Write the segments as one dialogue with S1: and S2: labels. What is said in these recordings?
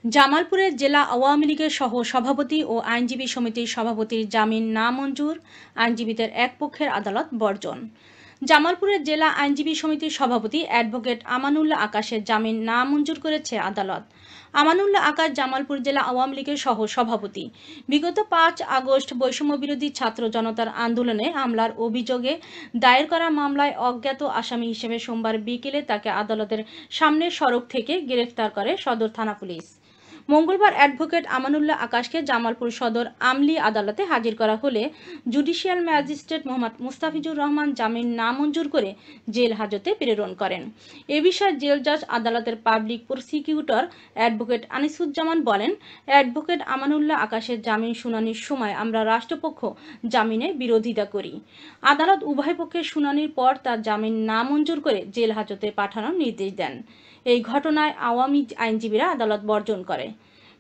S1: জামালপুরের জেলা আওয়ামী লীগের সহ সভাপতি ও আইনজীবী সমিতির সভাপতির জামিন নামঞ্জুর, আইনজীবীদের এক পক্ষের আদালত বর্জন। জামালপুরের জেলা আইনজীবী সমিতির সভাপতি অ্যাডভোকেট আমানুল্লাহ আকাশের জামিন নামঞ্জুর করেছে আদালত। আমানুল্লাহ আকাশ জামালপুর জেলা আওয়ামী লীগের সহ সভাপতি। বিগত ৫ আগস্ট বৈষম্য বিরোধী ছাত্র জনতার আন্দোলনে হামলার অভিযোগে দায়ের করা মামলায় অজ্ঞাত আসামি হিসেবে সোমবার বিকেলে তাকে আদালতের সামনের সড়ক থেকে গ্রেফতার করে সদর থানা পুলিশ। মঙ্গলবার অ্যাডভোকেট আমানুল্লাহ আকাশকে জামালপুর সদর আমলি আদালতে হাজির করা হলে জুডিশিয়াল ম্যাজিস্ট্রেট মোহাম্মদ মুস্তাফিজুর রহমান জামিন নামঞ্জুর করে জেল হাজতে প্রেরণ করেন। এ বিষয়ে জেল জজ আদালতের পাবলিক প্রসিকিউটর অ্যাডভোকেট আনিসুজ্জামান বলেন, অ্যাডভোকেট আমানুল্লাহ আকাশের জামিন শুনানির সময় আমরা রাষ্ট্রপক্ষ জামিনের বিরোধিতা করি। আদালত উভয় পক্ষের শুনানির পর তার জামিন নামঞ্জুর করে জেল হাজতে পাঠানোর নির্দেশ দেন। এই ঘটনায় আওয়ামী আইনজীবীরা আদালত বর্জন করে।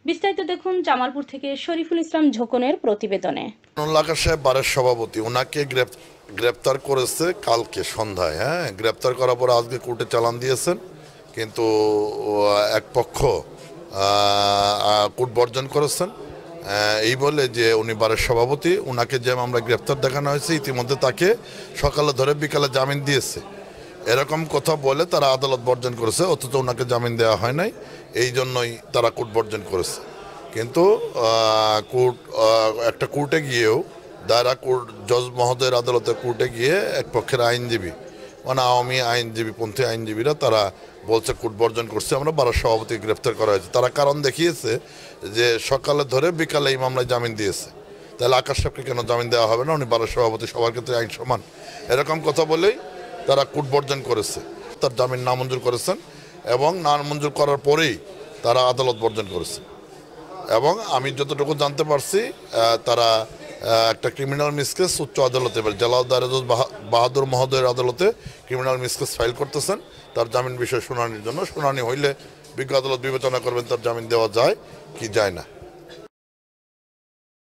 S1: বিস্তারিত দেখুন জামালপুর থেকে শরীফুল ইসলাম ঝোকনের প্রতিবেদনে।
S2: আকাশ সাহেব বারের সভাপতি, ওনাকে গ্রেপ্তার করেছে কালকে সন্ধ্যায়। গ্রেপ্তার করার পর আজকে কোর্টে চালান দিয়েছেন, কিন্তু এক পক্ষ কোর্ট বর্জন করেছেন এই বলে যে উনি বারের সভাপতি, ওনাকে যে আমরা গ্রেপ্তার দেখানো হয়েছে ইতিমধ্যে তাকে সকালে ধরে বিকালে জামিন দিয়েছে, এরকম কথা বলে তারা আদালত বর্জন করেছে। অথচ ওনাকে জামিন দেওয়া হয় নাই, এই জন্যই তারা কোর্ট বর্জন করেছে। কিন্তু একটা কোর্টে গিয়েও দায়রা কোর্ট জজ মহোদয়ের আদালতে কোর্টে গিয়ে এক পক্ষের আইনজীবী মানে আওয়ামী আইনজীবীপন্থী আইনজীবীরা তারা বলছে কোর্ট বর্জন করছে, আমরা বারার সভাপতি গ্রেপ্তার করা হয়েছে। তারা কারণ দেখিয়েছে যে সকালে ধরে বিকালে এই মামলায় জামিন দিয়েছে, তাহলে আকাশ সাহেবকে কেন জামিন দেওয়া হবে না, উনি বারার সভাপতি, সবার ক্ষেত্রে আইন সমান, এরকম কথা বলেই তারা কোর্ট বর্জন করেছে। তার জামিন নামঞ্জুর করেছেন এবং নামঞ্জুর করার পরেই তারা আদালত বর্জন করেছে। এবং আমি যতটুকু জানতে পারছি তারা একটা ক্রিমিনাল মিসকেস উচ্চ আদালতে, জেলা দায়রা বাহাদুর মহোদয়ের আদালতে ক্রিমিনাল মিসকেস ফাইল করতেছেন তার জামিন বিষয়ে শুনানির জন্য। শুনানি হইলে বিজ্ঞ আদালত বিবেচনা করবেন তার জামিন দেওয়া যায় কি যায় না।